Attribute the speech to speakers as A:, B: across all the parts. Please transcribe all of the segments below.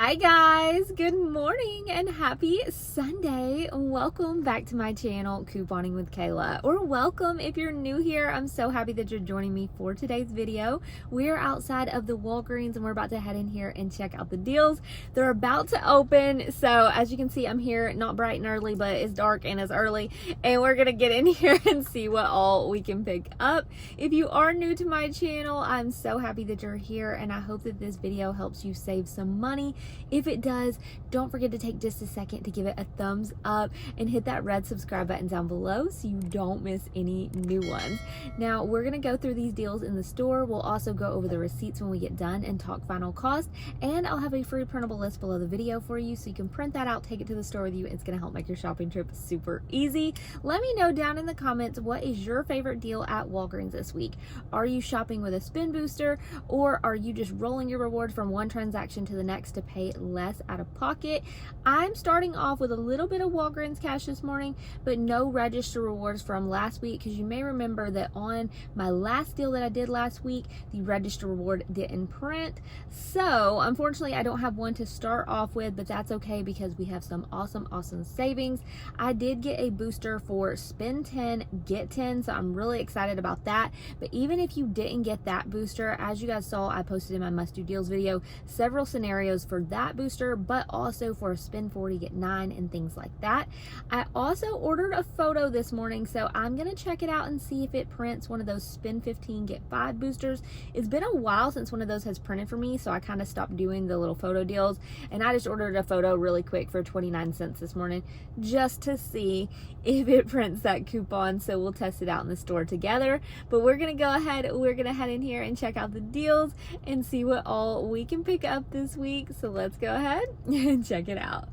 A: Hi guys, good morning and happy Sunday. Welcome back to my channel, Couponing with Kayla, or welcome if you're new here. I'm so happy that you're joining me for today's video. We're outside of the Walgreens and we're about to head in here and check out the deals. They're about to open, so as you can see, I'm here not bright and early, but it's dark and it's early, and we're gonna get in here and see what all we can pick up. If you are new to my channel, I'm so happy that you're here, and I hope that this video helps you save some money. If it does, don't forget to take just a second to give it a thumbs up and hit that red subscribe button down below so you don't miss any new ones. Now, we're going to go through these deals in the store. We'll also go over the receipts when we get done and talk final cost. And I'll have a free printable list below the video for you so you can print that out, take it to the store with you. It's going to help make your shopping trip super easy. Let me know down in the comments, what is your favorite deal at Walgreens this week? Are you shopping with a spin booster, or are you just rolling your rewards from one transaction to the next to pay less out of pocket? I'm starting off with a little bit of Walgreens cash this morning, but no register rewards from last week, because you may remember that on my last deal that I did last week, the register reward didn't print. So unfortunately, I don't have one to start off with, but that's okay because we have some awesome savings. I did get a booster for spend 10, get 10, so I'm really excited about that. But even if you didn't get that booster, as you guys saw, I posted in my must do deals video several scenarios for that booster, but also for spend 40 get 9 and things like that. I also ordered a photo this morning, so I'm gonna check it out and see if it prints one of those spend 15 get 5 boosters. It's been a while since one of those has printed for me, so I kind of stopped doing the little photo deals, and I just ordered a photo really quick for 29 cents this morning just to see if it prints that coupon. So we'll test it out in the store together, but we're gonna go ahead, we're gonna head in here and check out the deals and see what all we can pick up this week. So let's go ahead and check it out.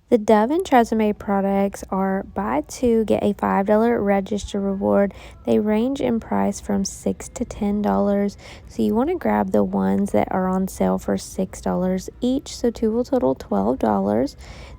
A: The Dove and TRWCZJR products are buy two, get a $5 register reward. They range in price from $6 to $10. So you want to grab the ones that are on sale for $6 each. So two will total $12.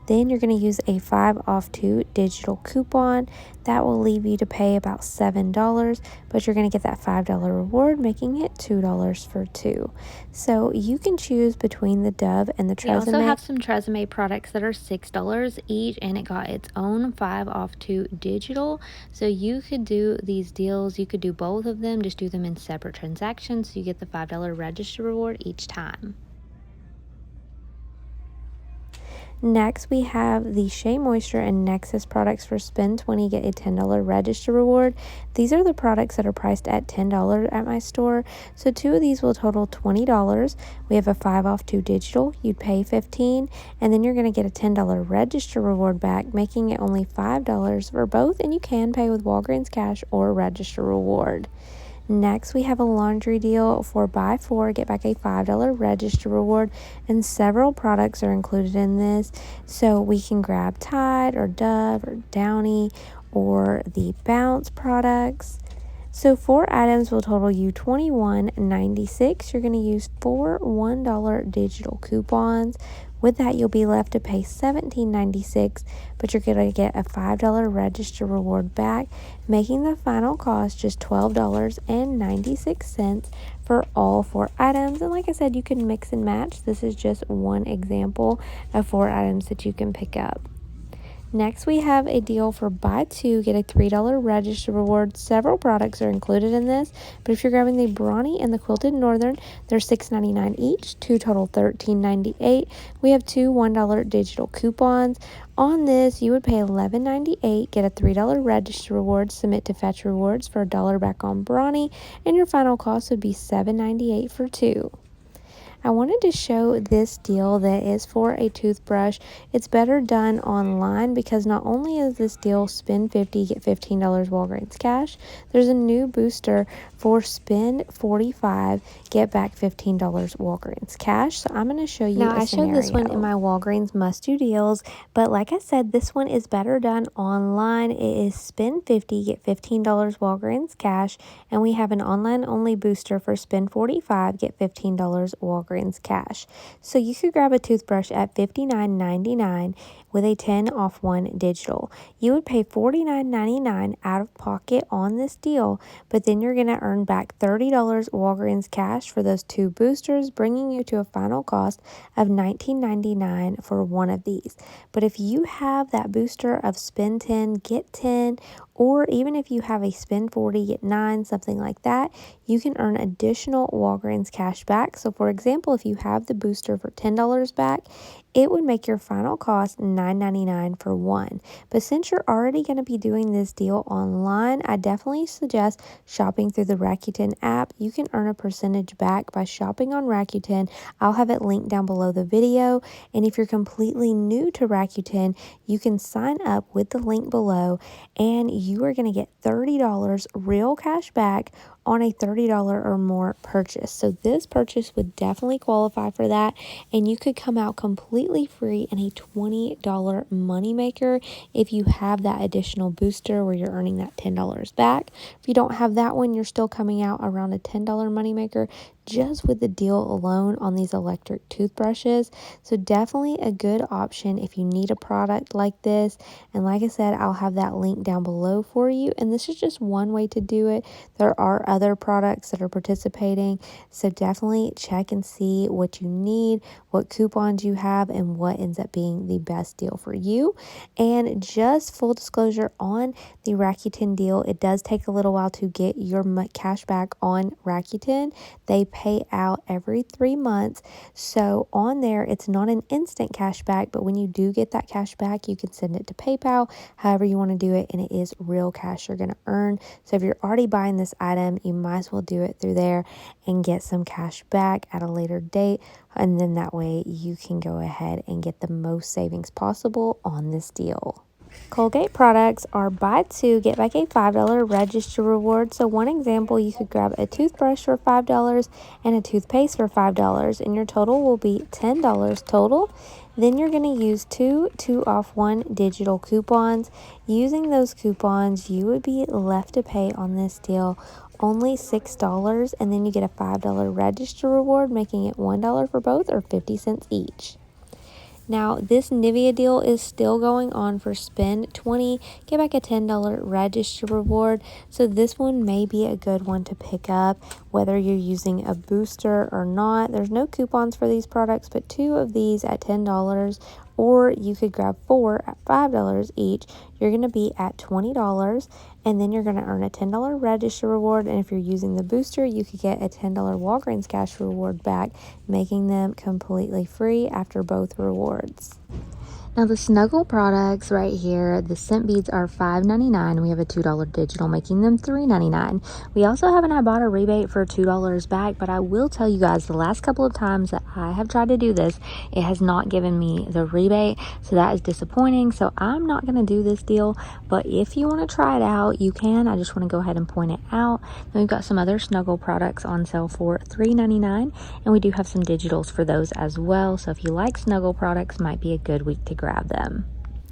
A: Then you're going to use a 5 off 2 digital coupon. That will leave you to pay about $7, but you're going to get that $5 reward, making it $2 for 2. So you can choose between the Dove and the TRWCZJR. We also have some TRWCZJR products that are $6 each, and it got its own 5 off 2 digital. So you could do these deals, you could do both of them, just do them in separate transactions, so you get the $5 register reward each time. Next, we have the Shea Moisture and Nexus products for spend 20, get a $10 register reward. These are the products that are priced at $10 at my store. So two of these will total $20. We have a 5 off 2 digital. You'd pay $15, and then you're going to get a $10 register reward back, making it only $5 for both, and you can pay with Walgreens cash or register reward. Next, we have a laundry deal for buy 4, get back a $5 register reward, and several products are included in this. So we can grab Tide or Dove or Downy or the Bounce products. So 4 items will total you $21.96. You're going to use 4 $1 digital coupons. With that, you'll be left to pay $17.96, but you're going to get a $5 register reward back, making the final cost just $12.96 for all 4 items. And like I said, you can mix and match. This is just one example of 4 items that you can pick up. Next, we have a deal for buy 2, get a $3 register reward. Several products are included in this, but if you're grabbing the Brawny and the Quilted Northern, they're $6.99 each, two total $13.98. We have 2 $1 digital coupons. On this, you would pay $11.98, get a $3 register reward, submit to Fetch Rewards for $1 back on Brawny, and your final cost would be $7.98 for 2. I wanted to show this deal that is for a toothbrush. It's better done online because not only is this deal spend 50, get $15 Walgreens cash, there's a new booster for spend 45, get back $15 Walgreens cash. So I'm going to show you a scenario. Now, I showed this one in my Walgreens must do deals, but like I said, this one is better done online. It is spend 50, get $15 Walgreens cash, and we have an online only booster for spend 45, get $15 Walgreens cash. So you could grab a toothbrush at $59.99 with a 10 off 1 digital. You would pay $49.99 out of pocket on this deal, but then you're going to earn back $30 Walgreens cash for those 2 boosters, bringing you to a final cost of $19.99 for one of these. But if you have that booster of spend 10, get 10, or even if you have a spend 40, get 9, something like that, you can earn additional Walgreens cash back. So for example, if you have the booster for $10 back, it would make your final cost $9.99 for one. But since you're already going to be doing this deal online, I definitely suggest shopping through the Rakuten app. You can earn a percentage back by shopping on Rakuten. I'll have it linked down below the video. And if you're completely new to Rakuten, you can sign up with the link below and you are going to get $30 real cash back on a $30 or more purchase. So this purchase would definitely qualify for that, and you could come out completely free and a $20 moneymaker if you have that additional booster where you're earning that $10 back. If you don't have that one, you're still coming out around a $10 moneymaker just with the deal alone on these electric toothbrushes. So definitely a good option if you need a product like this. And like I said, I'll have that link down below for you. And this is just one way to do it. There are other products that are participating. So definitely check and see what you need, what coupons you have, and what ends up being the best deal for you. And just full disclosure on the Rakuten deal, it does take a little while to get your cash back on Rakuten. They pay out every 3 months. So on there, it's not an instant cash back, but when you do get that cash back, you can send it to PayPal, however you want to do it, and it is real cash you're going to earn. So if you're already buying this item, you might as well do it through there and get some cash back at a later date. And then that way you can go ahead and get the most savings possible on this deal. Colgate products are buy 2, get back a $5 register reward. So one example, you could grab a toothbrush for $5 and a toothpaste for $5, and your total will be $10 total. Then you're going to use 2 off 1 digital coupons. Using those coupons, you would be left to pay on this deal only $6, and then you get a $5 register reward, making it $1 for both or 50 cents each. Now, this Nivea deal is still going on for spend 20, get back a $10 register reward. So this one may be a good one to pick up, whether you're using a booster or not. There's no coupons for these products, but 2 of these at $10, or you could grab 4 at $5 each. You're going to be at $20, and then you're going to earn a $10 register reward. And if you're using the booster, you could get a $10 Walgreens cash reward back, making them completely free after both rewards. Now the Snuggle products right here, the scent beads are $5.99, and we have a $2 digital, making them $3.99. We also have an Ibotta rebate for $2 back, but I will tell you guys, the last couple of times that I have tried to do this, it has not given me the rebate, so that is disappointing. So I'm not going to do this deal, but if you want to try it out, you can. I just want to go ahead and point it out. Then we've got some other Snuggle products on sale for $3.99, and we do have some digitals for those as well. So if you like Snuggle products, might be a good week to grab them.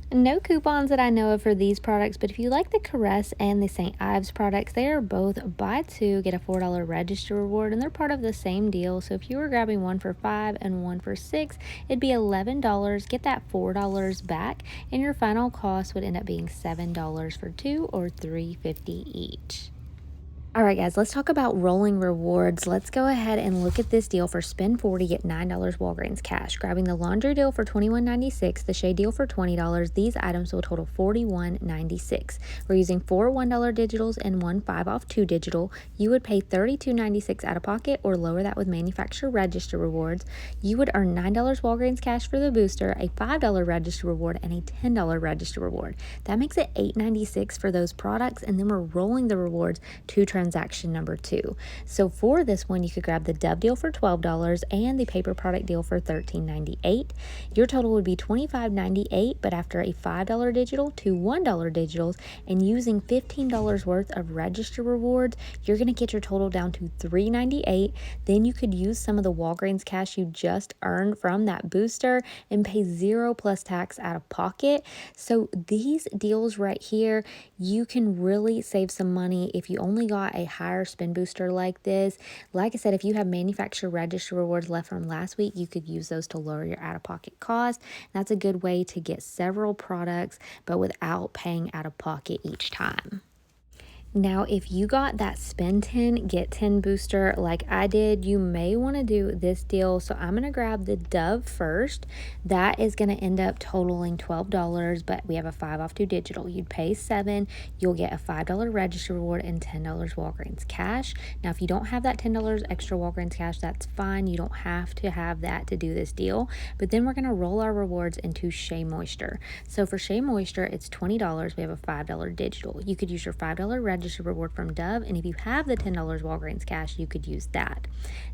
A: No coupons that I know of for these products, but if you like the Caress and the St. Ives products, they are both buy 2, get a $4 register reward, and they're part of the same deal. So if you were grabbing one for $5 and one for $6, it'd be $11, get that $4 back, and your final cost would end up being $7 for 2 or $3.50 each. All right, guys, let's talk about rolling rewards. Let's go ahead and look at this deal for spend 40, get $9 Walgreens cash. Grabbing the laundry deal for $21.96, the shade deal for $20. These items will total $41.96. We're using 4 $1 digitals and 1 5 off 2 digital. You would pay $32.96 out of pocket or lower that with manufacturer register rewards. You would earn $9 Walgreens cash for the booster, a $5 register reward, and a $10 register reward. That makes it $8.96 for those products, and then we're rolling the rewards to transaction number 2. So for this one, you could grab the Dove deal for $12 and the paper product deal for $13.98. Your total would be $25.98, but after a $5 digital, 2 $1 digitals, and using $15 worth of register rewards, you're going to get your total down to $3.98. Then you could use some of the Walgreens cash you just earned from that booster and pay 0 plus tax out of pocket. So these deals right here, you can really save some money if you only got got a higher spend booster like this, like I said, if you have manufacturer register rewards left from last week, you could use those to lower your out-of-pocket cost. That's a good way to get several products, but without paying out of pocket each time. Now, if you got that spend 10, get 10 booster like I did, you may want to do this deal. So I'm going to grab the Dove first. That is going to end up totaling $12, but we have a 5 off 2 digital. You'd pay $7, you'll get a $5 register reward and $10 Walgreens cash. Now, if you don't have that $10 extra Walgreens cash, that's fine. You don't have to have that to do this deal. But then we're going to roll our rewards into Shea Moisture. So for Shea Moisture, it's $20. We have a $5 digital. You could use your $5 register reward from Dove, and if you have the $10 Walgreens cash, you could use that.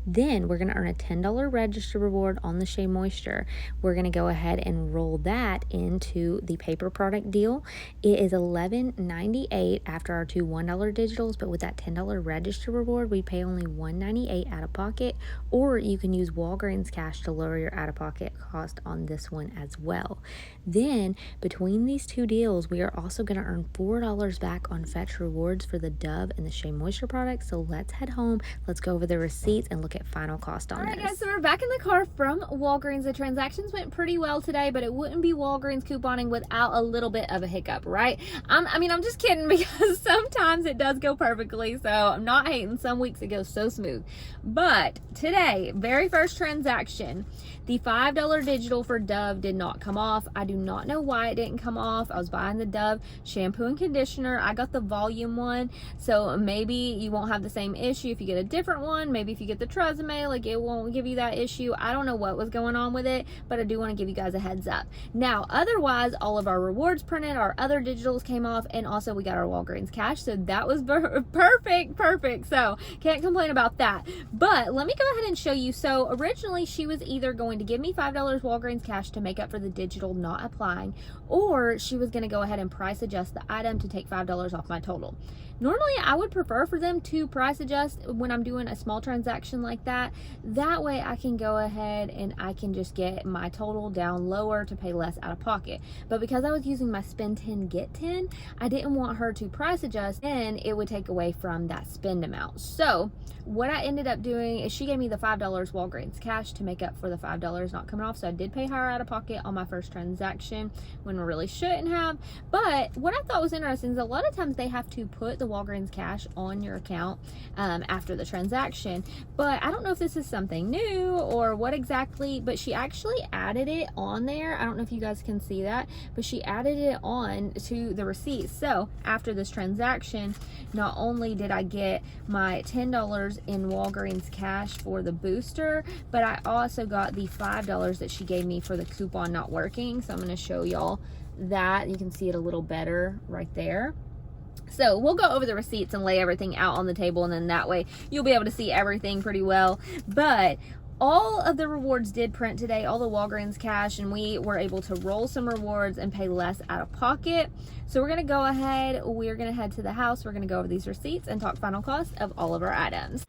A: Then we're going to earn a $10 register reward on the Shea Moisture. We're going to go ahead and roll that into the paper product deal. It is $11.98 after our 2 $1 digitals, but with that $10 register reward, we pay only $1.98 out of pocket, or you can use Walgreens cash to lower your out-of-pocket cost on this one as well. Then between these two deals, we are also going to earn $4 back on Fetch Rewards for the Dove and the Shea Moisture products. So let's head home. Let's go over the receipts and look at final cost on this. All right, guys, so we're back in the car from Walgreens. The transactions went pretty well today, but it wouldn't be Walgreens couponing without a little bit of a hiccup, right? I'm just kidding, because sometimes it does go perfectly, so I'm not hating. Some weeks it goes so smooth. But today, very first transaction, the $5 digital for Dove did not come off. I do not know why it didn't come off. I was buying the Dove shampoo and conditioner. I got the volume one, so maybe you won't have the same issue if you get a different one. Maybe if you get the Tresemme, like, it won't give you that issue. I don't know what was going on with it, but I do want to give you guys a heads up. Now, otherwise, all of our rewards printed, our other digitals came off, and also we got our Walgreens cash, so that was perfect. So can't complain about that. But let me go ahead and show you. So originally she was either going to give me $5 Walgreens cash to make up for the digital not applying, or she was going to go ahead and price adjust the item to take $5 off my total. Normally, I would prefer for them to price adjust when I'm doing a small transaction like that. That way I can go ahead and I can just get my total down lower to pay less out of pocket. But because I was using my spend 10, get 10, I didn't want her to price adjust, and it would take away from that spend amount. So what I ended up doing is she gave me the $5 Walgreens cash to make up for the $5 not coming off. So I did pay her out of pocket on my first transaction when I really shouldn't have. But what I thought was interesting is a lot of times they have to put the Walgreens cash on your account after the transaction. But I don't know if this is something new or what exactly, but she actually added it on there. I don't know if you guys can see that, but she added it on to the receipt. So after this transaction, not only did I get my $10 in Walgreens cash for the booster, but I also got the $5 that she gave me for the coupon not working. So I'm going to show y'all that. You can see it a little better right there. So we'll go over the receipts and lay everything out on the table, and then that way you'll be able to see everything pretty well. But all of the rewards did print today, all the Walgreens cash, and we were able to roll some rewards and pay less out of pocket. So we're going to go ahead, we're going to head to the house, we're going to go over these receipts and talk final cost of all of our items.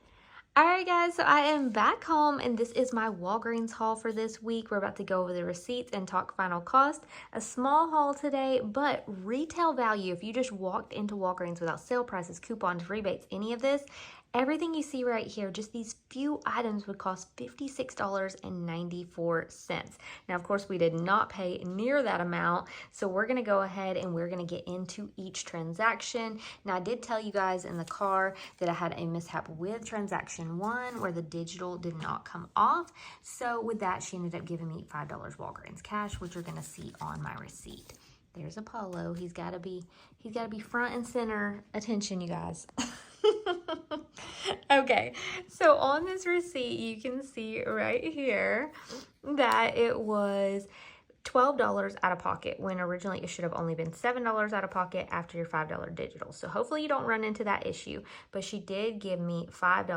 A: Alright guys, so I am back home, and this is my Walgreens haul for this week. We're about to go over the receipts and talk final cost. A small haul today, but retail value, if you just walked into Walgreens without sale prices, coupons, rebates, any of this, everything you see right here, just these few items would cost $56.94. Now, of course, we did not pay near that amount, so we're going to go ahead and we're going to get into each transaction. Now, I did tell you guys in the car that I had a mishap with transaction 1 where the digital did not come off. So with that, she ended up giving me $5 Walgreens cash, which you're going to see on my receipt. There's Apollo. He's got to be front and center attention, you guys. Okay, so on this receipt, you can see right here that it was $12 out of pocket when originally it should have only been $7 out of pocket after your $5 digital. So hopefully you don't run into that issue, but she did give me $5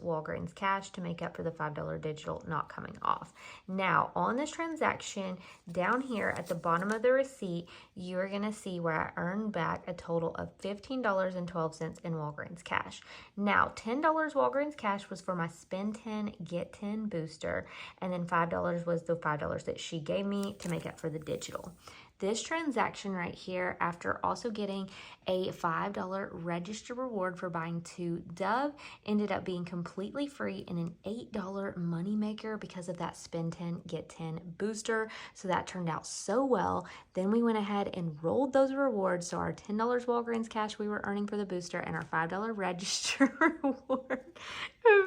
A: Walgreens cash to make up for the $5 digital not coming off. Now on this transaction down here at the bottom of the receipt, you're going to see where I earned back a total of $15.12 in Walgreens cash. Now $10 Walgreens cash was for my spend 10, get 10 booster, and then $5 was the $5 that she gave me to make up for the digital. This transaction right here, after also getting a $5 register reward for buying 2 Dove, ended up being completely free and an $8 moneymaker because of that spend 10, get 10 booster. So that turned out so well. Then we went ahead and rolled those rewards. So our $10 Walgreens cash we were earning for the booster and our $5 register reward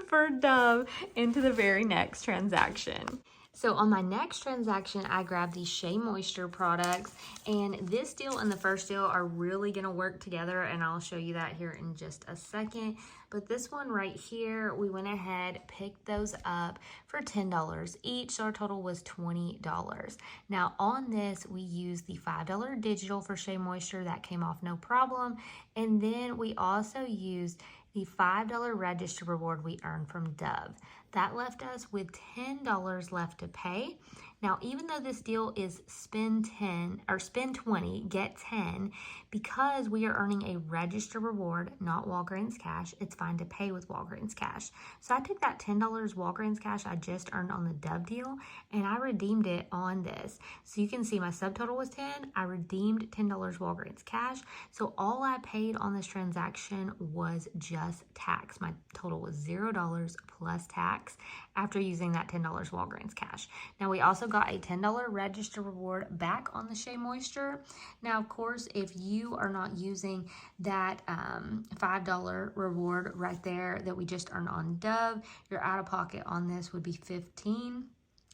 A: for Dove into the very next transaction. So on my next transaction, I grabbed these Shea Moisture products, and this deal and the first deal are really going to work together, and I'll show you that here in just a second. But this one right here, we went ahead, picked those up for $10 each, so our total was $20. Now on this, we used the $5 digital for Shea Moisture. That came off no problem. And then we also used the $5 register reward we earned from Dove. That left us with $10 left to pay. Now, even though this deal is spend 20, get 10, because we are earning a register reward, not Walgreens cash, it's fine to pay with Walgreens cash. So I took that $10 Walgreens cash I just earned on the Dove deal, and I redeemed it on this. So you can see my subtotal was 10. I redeemed $10 Walgreens cash. So all I paid on this transaction was just tax. My total was $0 plus tax after using that $10 Walgreens cash. Now, we also got a $10 register reward back on the Shea Moisture. Now, of course, if you are not using that $5 reward right there that we just earned on Dove, your out-of-pocket on this would be $15,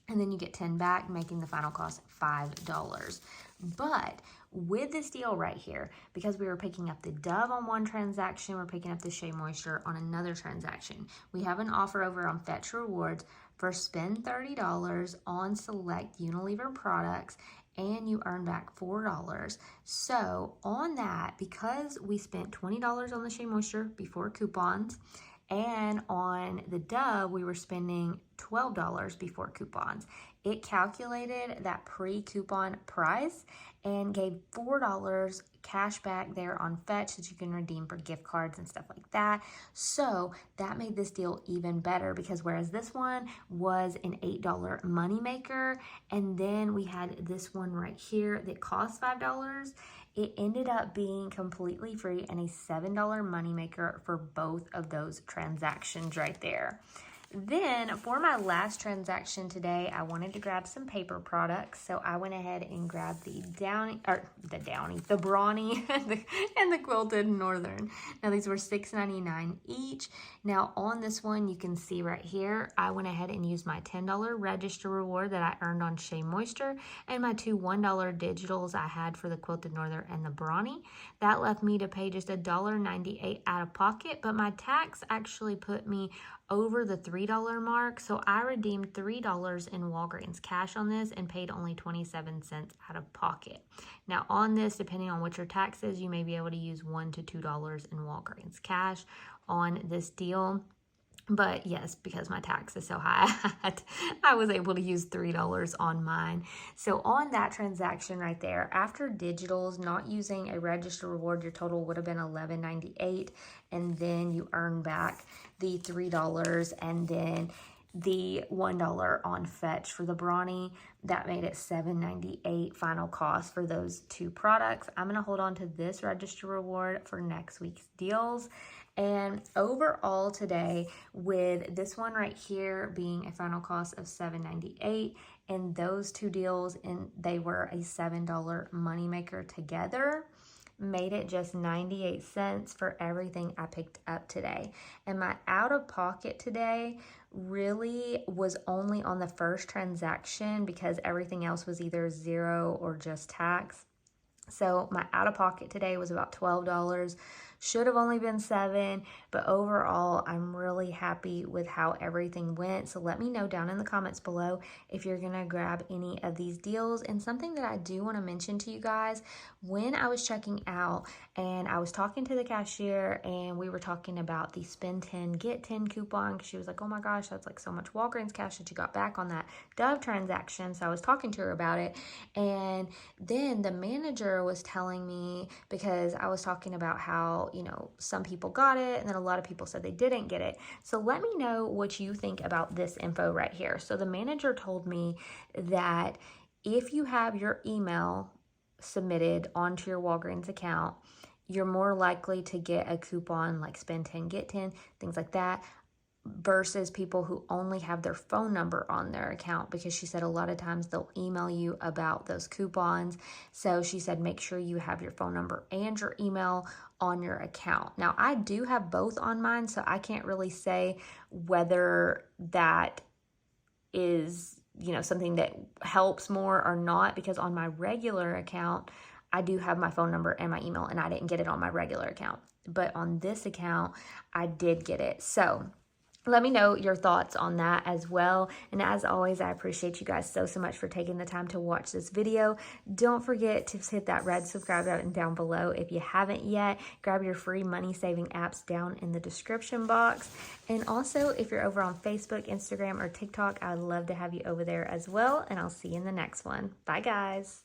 A: and then you get 10 back, making the final cost $5. But with this deal right here, because we were picking up the Dove on one transaction, we're picking up the Shea Moisture on another transaction. We have an offer over on Fetch Rewards for spend $30 on select Unilever products, and you earn back $4. So on that, because we spent $20 on the Shea Moisture before coupons, and on the Dove, we were spending $12 before coupons. It calculated that pre-coupon price and gave $4 cash back there on Fetch that you can redeem for gift cards and stuff like that. So that made this deal even better, because whereas this one was an $8 moneymaker, and then we had this one right here that cost $5, it ended up being completely free and a $7 moneymaker for both of those transactions right there. Then for my last transaction today, I wanted to grab some paper products. So I went ahead and grabbed the Brawny and the Quilted Northern. Now these were $6.99 each. Now on this one, you can see right here, I went ahead and used my $10 register reward that I earned on Shea Moisture and my 2 $1 digitals I had for the Quilted Northern and the Brawny. That left me to pay just $1.98 out of pocket, but my tax actually put me over the $3 mark, so I redeemed $3 in Walgreens cash on this and paid only 27 cents out of pocket. Now on this, depending on what your tax is, you may be able to use $1 to $2 in Walgreens cash on this deal. But yes, because my tax is so high, I was able to use $3 on mine. So on that transaction right there, after digitals, not using a register reward, your total would have been $11.98, and then you earn back the $3 and then the $1 on Fetch for the Brawny. That made it $7.98 final cost for those two products. I'm going to hold on to this register reward for next week's deals. And overall today, with this one right here being a final cost of $7.98, and those two deals, and they were a $7 moneymaker together, made it just 98 cents for everything I picked up today. And my out-of-pocket today really was only on the first transaction, because everything else was either zero or just tax. So my out-of-pocket today was about $12. Should have only been $7, but overall, I'm really happy with how everything went. So let me know down in the comments below if you're gonna grab any of these deals. And something that I do wanna mention to you guys, when I was checking out and I was talking to the cashier and we were talking about the spend 10, get 10 coupon, because she was like, oh my gosh, that's like so much Walgreens cash that you got back on that Dove transaction. So I was talking to her about it. And then the manager was telling me, because I was talking about how, you know, some people got it and then a lot of people said they didn't get it. So let me know what you think about this info right here. So the manager told me that if you have your email submitted onto your Walgreens account, you're more likely to get a coupon like spend 10, get 10, things like that, versus people who only have their phone number on their account, because she said a lot of times they'll email you about those coupons. So she said make sure you have your phone number and your email on your account. Now, I do have both on mine, so I can't really say whether that is, something that helps more or not, because on my regular account, I do have my phone number and my email, and I didn't get it on my regular account. But on this account, I did get it. So let me know your thoughts on that as well. And as always, I appreciate you guys so much for taking the time to watch this video. Don't forget to hit that red subscribe button down below if you haven't yet. Grab your free money saving apps down in the description box. And also, if you're over on Facebook, Instagram, or TikTok, I'd love to have you over there as well. And I'll see you in the next one. Bye, guys.